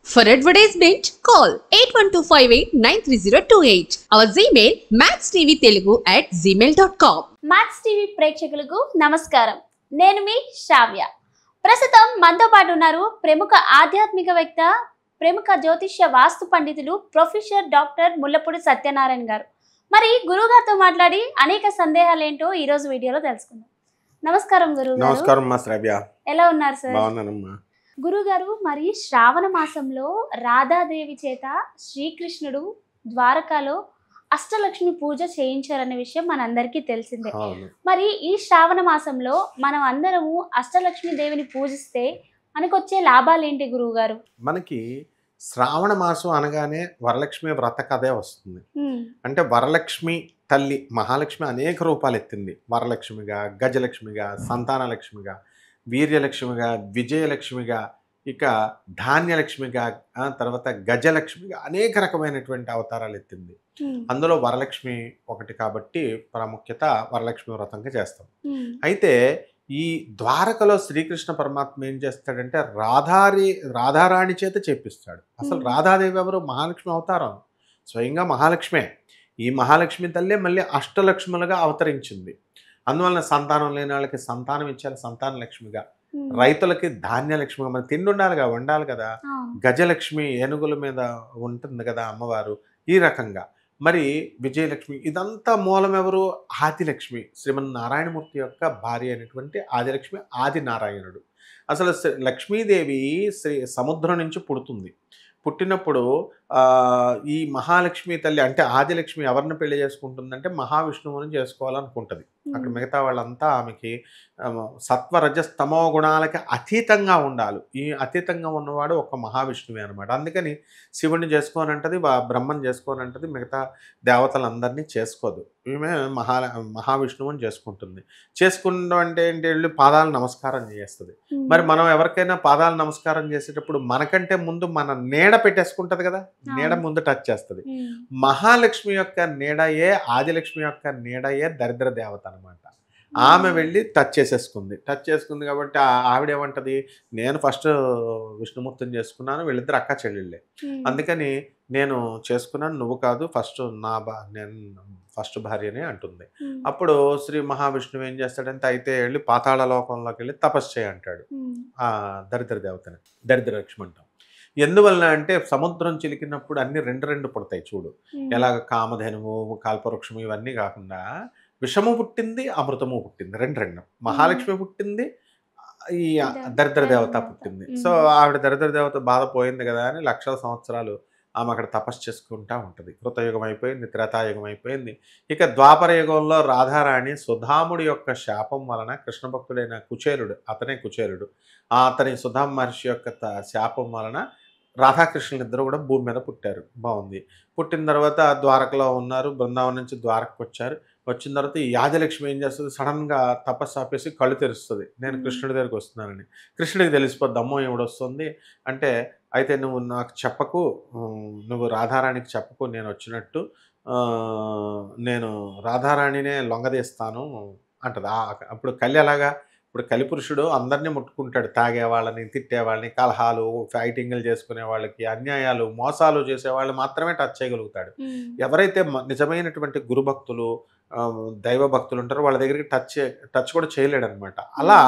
For advertisement, call 8125893028. Our Gmail mathstvtelugu@gmail.com. Maths TV ప్రేక్షకులకు నమస్కారం. నేను మీ శ్రావ్య. ప్రస్తుతం మనతో పాటు ఉన్నారు ప్రముఖ ఆధ్యాత్మికవేత్త, ప్రముఖ జ్యోతిష్య వాస్తు పండితులు ప్రొఫెసర్ డాక్టర్ ముల్లపూడి సత్యనారాయణ గారు. మరి గురువు గారితో మాట్లాడి అనేక సందేహాలు ఏంటో ఈ రోజు వీడియోలో తెలుసుకుందాం. నమస్కారం గురువు గారు. నమస్కారం మా శ్రావ్య. ఎలా ఉన్నారు సార్? బాగున్నానమ్మా. గురుగారు, మరి శ్రావణ మాసంలో రాధాదేవి చేత శ్రీకృష్ణుడు ద్వారకాలో అష్టలక్ష్మి పూజ చేయించారనే విషయం మనందరికీ తెలిసిందే. మరి ఈ శ్రావణ మాసంలో మనం అందరము అష్టలక్ష్మి దేవిని పూజిస్తే మనకు వచ్చే లాభాలు ఏంటి గురువు గారు? మనకి శ్రావణ మాసం అనగానే వరలక్ష్మి వ్రత కథే వస్తుంది. అంటే వరలక్ష్మి తల్లి మహాలక్ష్మి అనేక రూపాలు ఎత్తింది. వరలక్ష్మిగా, గజలక్ష్మిగా, సంతానలక్ష్మిగా, వీర్యలక్ష్మిగా, విజయలక్ష్మిగా, ఇక ధాన్యలక్ష్మిగా, తర్వాత గజలక్ష్మిగా అనేక రకమైనటువంటి అవతారాలు ఎత్తింది. అందులో వరలక్ష్మి ఒకటి కాబట్టి ప్రాముఖ్యత వరలక్ష్మి వ్రతంగా చేస్తాం. అయితే ఈ ద్వారకలో శ్రీకృష్ణ పరమాత్మ ఏం చేస్తాడంటే రాధారాణి చేత చేపిస్తాడు. అసలు రాధాదేవి ఎవరు? మహాలక్ష్మి అవతారం, స్వయంగా మహాలక్ష్మే. ఈ మహాలక్ష్మి తల్లి మళ్ళీ అష్టలక్ష్ములుగా అవతరించింది. అందువలన సంతానం లేని వాళ్ళకి సంతానం ఇచ్చారు సంతాన లక్ష్మిగా, రైతులకి ధాన్యలక్ష్మిగా, మన తిండి ఉండాలిగా, వండాలి కదా. గజలక్ష్మి ఏనుగుల మీద ఉంటుంది కదా అమ్మవారు, ఈ రకంగా. మరి విజయలక్ష్మి, ఇదంతా మూలం ఎవరు? ఆదిలక్ష్మి, శ్రీమన్నారాయణమూర్తి యొక్క భార్య అయినటువంటి ఆదిలక్ష్మి, ఆదినారాయణుడు. అసలు లక్ష్మీదేవి సముద్రం నుంచి పుడుతుంది. పుట్టినప్పుడు ఈ మహాలక్ష్మి తల్లి అంటే ఆదిలక్ష్మి ఎవరిని పెళ్లి చేసుకుంటుందంటే మహావిష్ణువుని చేసుకోవాలనుకుంటుంది. అక్కడ మిగతా వాళ్ళంతా ఆమెకి సత్వరజస్తమో గుణాలకి అతీతంగా ఉండాలి. ఈ అతీతంగా ఉన్నవాడు ఒక మహావిష్ణువే అనమాట. అందుకని శివుడిని చేసుకోనంటది, బ్రహ్మని చేసుకోనంటది, మిగతా దేవతలందరినీ చేసుకోదు. ఈమె మహావిష్ణువుని చేసుకుంటుంది. చేసుకుంటాం అంటే ఏంటి? వెళ్ళి పాదాలు నమస్కారం చేస్తుంది. మరి మనం ఎవరికైనా పాదాలు నమస్కారం చేసేటప్పుడు మనకంటే ముందు మన నీడ పెట్టేసుకుంటది కదా, నీడ ముందు టచ్ చేస్తుంది. మహాలక్ష్మి యొక్క నీడయే, ఆదిలక్ష్మి యొక్క నీడయే దరిద్ర దేవత అనమాట. ఆమె వెళ్ళి టచ్ చేసుకుంది కాబట్టి ఆవిడేమంటది, నేను ఫస్ట్ విష్ణుమూర్తిని చేసుకున్నాను, వీళ్ళిద్దరు అక్క చెల్లెళ్ళే, అందుకని నేను చేసుకున్నాను, నువ్వు కాదు, నేను ఫస్ట్ భార్యనే అంటుంది. అప్పుడు శ్రీ మహావిష్ణువు ఏం చేస్తాడంటే, అయితే వెళ్ళి పాతాళ లోకంలోకి వెళ్ళి తపస్సు చేయి అంటాడు ఆ దరిద్ర దేవతని, దరిద్ర లక్ష్మి అంటాం. ఎందువలన అంటే సముద్రం చిలికినప్పుడు అన్ని రెండు పుడతాయి చూడు. ఎలాగ కామధేనువు, కాల్పవృక్షము ఇవన్నీ కాకుండా విషము పుట్టింది, అమృతము పుట్టింది, రెండు. మహాలక్ష్మి పుట్టింది, ఈ దరిద్ర దేవత పుట్టింది. సో ఆవిడ దరిద్ర దేవత బాధ పోయింది కదా అని లక్షల సంవత్సరాలు ఆమె అక్కడ తపస్సు చేసుకుంటూ ఉంటుంది. కృతయుగం అయిపోయింది, త్రేతాయుగం అయిపోయింది. ఇక ద్వాపర యుగంలో రాధారాణి సుధాముడి యొక్క శాపం వలన, కృష్ణ భక్తుడైన కుచేలుడు, అతనే కుచేలుడు, అతని సుధామ మహర్షి యొక్క శాపం వలన రాధాకృష్ణులు ఇద్దరు కూడా భూమి మీద పుట్టారు. బాగుంది. పుట్టిన తర్వాత ద్వారకలో ఉన్నారు, బృందావనం నుంచి ద్వారకకు వచ్చారు. వచ్చిన తర్వాత ఈ ఆదిలక్ష్మి ఏం చేస్తుంది, సడన్గా తపస్సు ఆపేసి కళ్ళు తెరుస్తుంది, నేను కృష్ణుడి దగ్గరికి వస్తున్నానని. కృష్ణుడికి తెలిసిపోద్ది, అమ్మో ఎవడు వస్తుంది అంటే, అయితే నువ్వు నాకు చెప్పకు, నువ్వు రాధారాణికి చెప్పకు నేను వచ్చినట్టు, నేను రాధారాణినే లొంగదీస్తాను అంటది. అప్పుడు కలి అలాగా, ఇప్పుడు కలిపురుషుడు అందరినీ ముట్టుకుంటాడు, తాగేవాళ్ళని, తిట్టేవాళ్ళని, కలహాలు, ఫైటింగ్లు చేసుకునే వాళ్ళకి, అన్యాయాలు, మోసాలు చేసేవాళ్ళు మాత్రమే టచ్ చేయగలుగుతాడు. ఎవరైతే నిజమైనటువంటి గురుభక్తులు, దైవ భక్తులు ఉంటారో వాళ్ళ దగ్గరికి టచ్ కూడా చేయలేడు అనమాట. అలా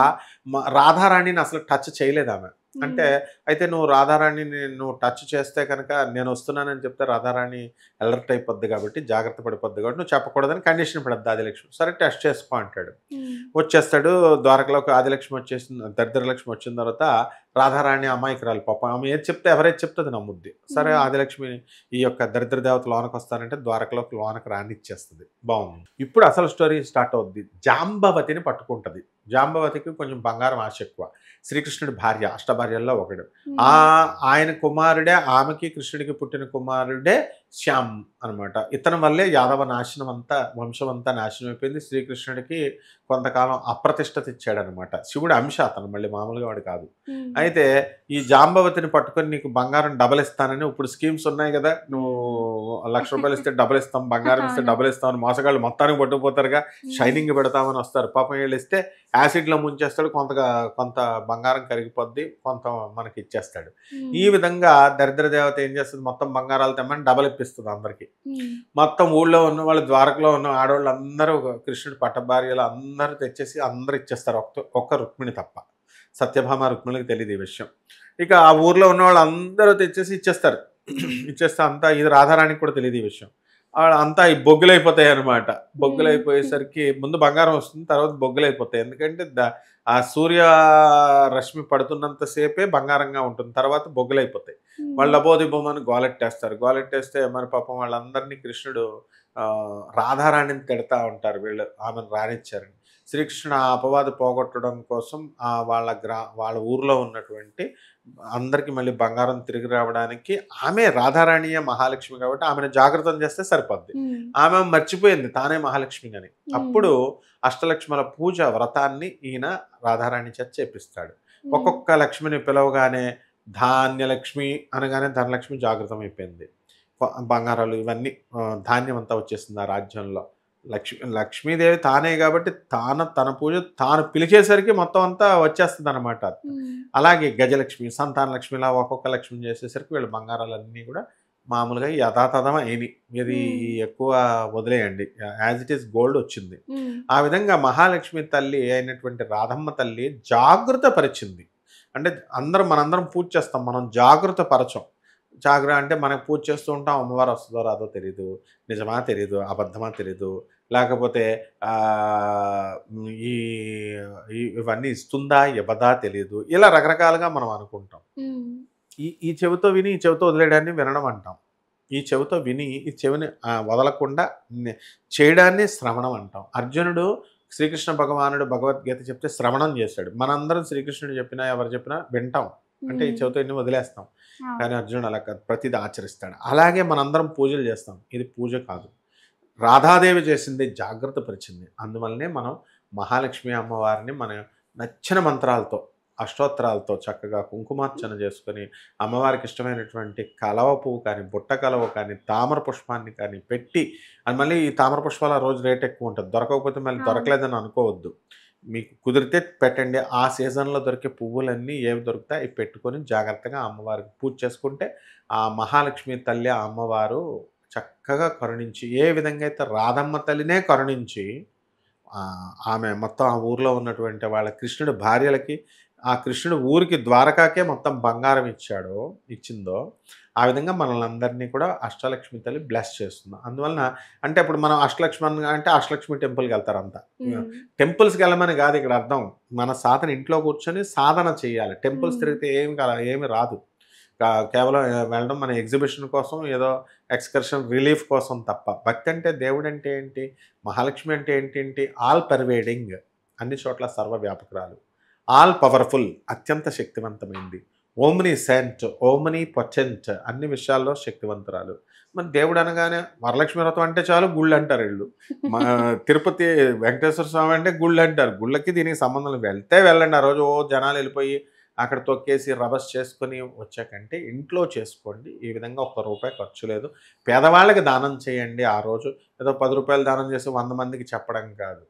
రాధారాణిని అసలు టచ్ చేయలేదు ఆమె. అంటే అయితే నువ్వు రాధారాణిని నువ్వు టచ్ చేస్తే కనుక నేను వస్తున్నానని చెప్తే రాధారాణి అలర్ట్ అయిపోద్ది కాబట్టి, జాగ్రత్త పడిపోద్ది కాబట్టి నువ్వు చెప్పకూడదని కండిషన్ పడద్దు ఆదిలక్ష్మి. సరే టెస్ట్ చేసుకో అంటాడు. వచ్చేస్తాడు ద్వారకలోకి. ఆదిలక్ష్మి వచ్చేసిన, దరిద్రలక్ష్మి వచ్చిన తర్వాత రాధారాణి అమాయకురాలు పాపం, ఆమె ఏది చెప్తే ఎవరైతే చెప్తుంది నమ్ముద్ది. సరే ఆదిలక్ష్మి ఈ యొక్క దరిద్ర దేవత లోనకు వస్తానంటే ద్వారకలోకి లోనకు రానిచ్చేస్తుంది. బాగుంది. ఇప్పుడు అసలు స్టోరీ స్టార్ట్ అవుద్ది. జాంబవతిని పట్టుకుంటుంది. జాంబవతికి కొంచెం బంగారం ఆశ ఎక్కువ. శ్రీకృష్ణుడి భార్య, అష్టభార్యల్లో ఒకడు. ఆయన కుమారుడే, ఆమెకి కృష్ణుడికి పుట్టిన కుమారుడే శ్యామ్ అనమాట. ఇతని వల్లే యాదవ నాశనం అంతా వంశం అంతా నాశనం అయిపోయింది. శ్రీకృష్ణుడికి కొంతకాలం అప్రతిష్ఠత ఇచ్చాడనమాట. శివుడి అంశ అతను, మళ్ళీ మామూలుగా వాడు కాదు. అయితే ఈ జాంబవతిని పట్టుకొని నీకు బంగారం డబల్ ఇస్తానని ఇప్పుడు స్కీమ్స్ ఉన్నాయి కదా, నువ్వు ₹1,00,000 ఇస్తే డబల్ ఇస్తాం, బంగారం ఇస్తే డబల్ ఇస్తాం అని మోసగాళ్ళు మొత్తానికి పట్టుకుపోతారుగా, షైనింగ్ పెడతామని వస్తారు. పాపం వీళ్ళు ఇస్తే యాసిడ్లో ముంచేస్తాడు, కొంత బంగారం కరిగిపోద్ది, కొంత మనకి ఇచ్చేస్తాడు. ఈ విధంగా దరిద్ర దేవత ఏం చేస్తుంది, మొత్తం బంగారాలు తెమ్మని డబల్ ఇప్పిస్తుంది అందరికి. మొత్తం ఊళ్ళో ఉన్న వాళ్ళు, ద్వారకలో ఉన్న ఆడవాళ్ళు అందరూ, కృష్ణుడి పట్టభార్యలు అందరూ తెచ్చేసి అందరూ ఇచ్చేస్తారు, ఒక్క రుక్మిణి తప్ప. సత్యభామ రుక్మిణికి తెలియదు ఈ విషయం. ఇక ఆ ఊర్లో ఉన్న వాళ్ళు అందరూ తెచ్చేసి ఇచ్చేస్తారు. ఇచ్చేస్తే అంతా, ఇది రాధారాణికి కూడా తెలియదు ఈ విషయం. అంతా ఈ బొగ్గులైపోతాయి అనమాట. బొగ్గులైపోయేసరికి ముందు బంగారం వస్తుంది, తర్వాత బొగ్గులైపోతాయి. ఎందుకంటే ఆ సూర్య రశ్మి పడుతున్నంతసేపే బంగారంగా ఉంటుంది, తర్వాత బొగ్గులైపోతాయి. వాళ్ళు అబోదిబొమ్మని గోలెట్టేస్తారు. గోలెట్టేస్తే మన పాపం వాళ్ళందరినీ కృష్ణుడు రాధారాణిని తిడతా ఉంటారు, వీళ్ళు ఆమెను రానిచ్చారని. శ్రీకృష్ణుడు ఆ అపవాదు పోగొట్టడం కోసం వాళ్ళ ఊర్లో ఉన్నటువంటి అందరికీ మళ్ళీ బంగారం తిరిగి రావడానికి, ఆమె రాధారాణియే మహాలక్ష్మి కాబట్టి ఆమెను జాగ్రత్తం చేస్తే సరిపోద్ది. ఆమె మర్చిపోయింది తానే మహాలక్ష్మి అని. అప్పుడు అష్టలక్ష్ముల పూజ వ్రతాన్ని ఈయన రాధారాణి చేత చేపిస్తాడు. ఒక్కొక్క లక్ష్మిని పిలవగానే ధాన్యలక్ష్మి అనగానే ధనలక్ష్మి జాగృతం అయిపోయింది. బంగారాలు ఇవన్నీ ధాన్యం అంతా వచ్చేసింది ఆ రాజ్యంలో. లక్ష్మీదేవి తానే కాబట్టి తన పూజ తాను పిలిచేసరికి మొత్తం అంతా వచ్చేస్తుంది అనమాట. అలాగే గజలక్ష్మి, సంతానలక్ష్మి, ఇలా ఒక్కొక్క లక్ష్మిని చేసేసరికి వీళ్ళ బంగారాలన్నీ కూడా మామూలుగా యథాతథం అయినాయి. ఇది ఎక్కువ వదిలేయండి, యాజ్ ఇట్ ఈస్ గోల్డ్ వచ్చింది. ఆ విధంగా మహాలక్ష్మి తల్లి అయినటువంటి రాధమ్మ తల్లి జాగృత పరిచింది. అంటే మనందరం పూజ చేస్తాం, మనం జాగృత పరచం. అంటే మనం పూజ చేస్తూ ఉంటాం, అమ్మవారు వస్తుందో రాదో తెలియదు, నిజమా తెలియదు, అబద్ధమా తెలియదు, లేకపోతే ఇవన్నీ ఇస్తుందా ఇవ్వదా తెలియదు, ఇలా రకరకాలుగా మనం అనుకుంటాం. ఈ చెవితో విని ఈ చెవితో వదిలేయడాన్ని వినడం అంటాం. ఈ చెవితో విని ఈ చెవిని వదలకుండా చేయడాన్ని శ్రవణం అంటాం. అర్జునుడు శ్రీకృష్ణ భగవానుడు భగవద్గీత చెప్తే శ్రవణం చేశాడు. మనందరం శ్రీకృష్ణుడు చెప్పినా ఎవరు చెప్పినా వింటాం, అంటే ఈ చెవితో ఎన్ని వదిలేస్తాం. కానీ అర్జునుడు అలా కాదు, ప్రతిదీ ఆచరిస్తాడు. అలాగే మనందరం పూజలు చేస్తాం, ఇది పూజ కాదు, రాధాదేవి చేసింది, జాగ్రత్త పరిచింది. అందువల్లనే మనం మహాలక్ష్మి అమ్మవారిని మన నచ్చిన మంత్రాలతో, అష్టోత్తరాలతో చక్కగా కుంకుమార్చన చేసుకొని అమ్మవారికి ఇష్టమైనటువంటి కలవ పువ్వు కానీ, బుట్ట కలవ కానీ, తామర పుష్పాన్ని కానీ పెట్టి, అది మళ్ళీ ఈ తామర పుష్పాల రోజు రేట్ ఎక్కువ ఉంటుంది, దొరకకపోతే మళ్ళీ దొరకలేదని అనుకోవద్దు. మీకు కుదిరితే పెట్టండి. ఆ సీజన్లో దొరికే పువ్వులన్నీ ఏవి దొరుకుతాయి అవి పెట్టుకొని జాగ్రత్తగా అమ్మవారికి పూజ చేసుకుంటే ఆ మహాలక్ష్మి తల్లి ఆ అమ్మవారు చక్కగా కరుణించి, ఏ విధంగా అయితే రాధమ్మ తల్లినే కరుణించి ఆమె మొత్తం ఆ ఊర్లో ఉన్నటువంటి వాళ్ళ కృష్ణుడి భార్యలకి, ఆ కృష్ణుడు ఊరికి ద్వారకాకే మొత్తం బంగారం ఇచ్చిందో, ఆ విధంగా మనల్ని అందరినీ కూడా అష్టలక్ష్మి తల్లి బ్లెస్ చేస్తుంది. అందువలన అంటే ఇప్పుడు మనం అష్టలక్ష్మి అంటే అష్టలక్ష్మి టెంపుల్కి వెళ్తారు అంతా. టెంపుల్స్కి వెళ్ళమని కాదు ఇక్కడ అర్థం, మన సాధన ఇంట్లో కూర్చొని సాధన చేయాలి. టెంపుల్స్ తిరిగితే ఏమి రాదు. కేవలం వెళ్ళడం మన ఎగ్జిబిషన్ కోసం, ఏదో ఎక్స్కర్షన్ రిలీఫ్ కోసం తప్ప. భక్తి అంటే దేవుడు అంటే ఏంటి, మహాలక్ష్మి అంటే ఏంటి, ఆల్ పర్వేడింగ్, అన్ని చోట్ల సర్వవ్యాపకురాలు, ఆల్ పవర్ఫుల్, అత్యంత శక్తివంతమైంది, ఓమ్ని సెంట్, ఓమ్ని పొటెంట్, అన్ని విషయాల్లో శక్తివంతురాలు. మరి దేవుడు అనగానే వరలక్ష్మి వ్రతం అంటే చాలు గుళ్ళు అంటారు వీళ్ళు. తిరుపతి వెంకటేశ్వర స్వామి అంటే గుళ్ళు అంటారు. గుళ్ళకి దీనికి సంబంధం వెళ్తే వెళ్ళండి, ఆ రోజు జనాలు వెళ్ళిపోయి అక్కడ తొక్కేసి రబస్ చేసుకొని వచ్చాకంటే ఇంట్లో చేసుకోండి. ఈ విధంగా ₹1 ఖర్చు లేదు. పేదవాళ్ళకి దానం చేయండి. ఆ రోజు ఏదో ₹10 దానం చేసి 100 మందికి చెప్పడం కాదు,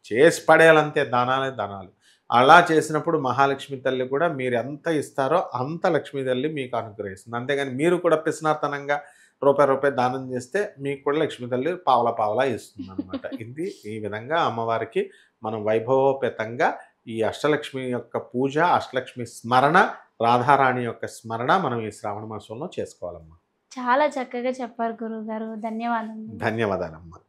చేసి పడేయాలంతే. దానాలు అలా చేసినప్పుడు మహాలక్ష్మి తల్లి కూడా మీరు ఎంత ఇస్తారో అంత లక్ష్మీ తల్లి మీకు అనుగ్రహిస్తుంది. అంతేగాని మీరు కూడా పిసినార్తనంగా ₹1 దానం చేస్తే మీకు కూడా లక్ష్మీ తల్లి పావలా ఇస్తుంది అనమాట. ఇది ఈ విధంగా అమ్మవారికి మనం వైభవోపేతంగా ఈ అష్టలక్ష్మి యొక్క పూజ, అష్టలక్ష్మి స్మరణ, రాధారాణి యొక్క స్మరణ మనం ఈ శ్రావణ మాసంలో చేసుకోవాలమ్మా. చాలా చక్కగా చెప్పారు గురువు గారు. ధన్యవాదాలు. ధన్యవాదాలమ్మా.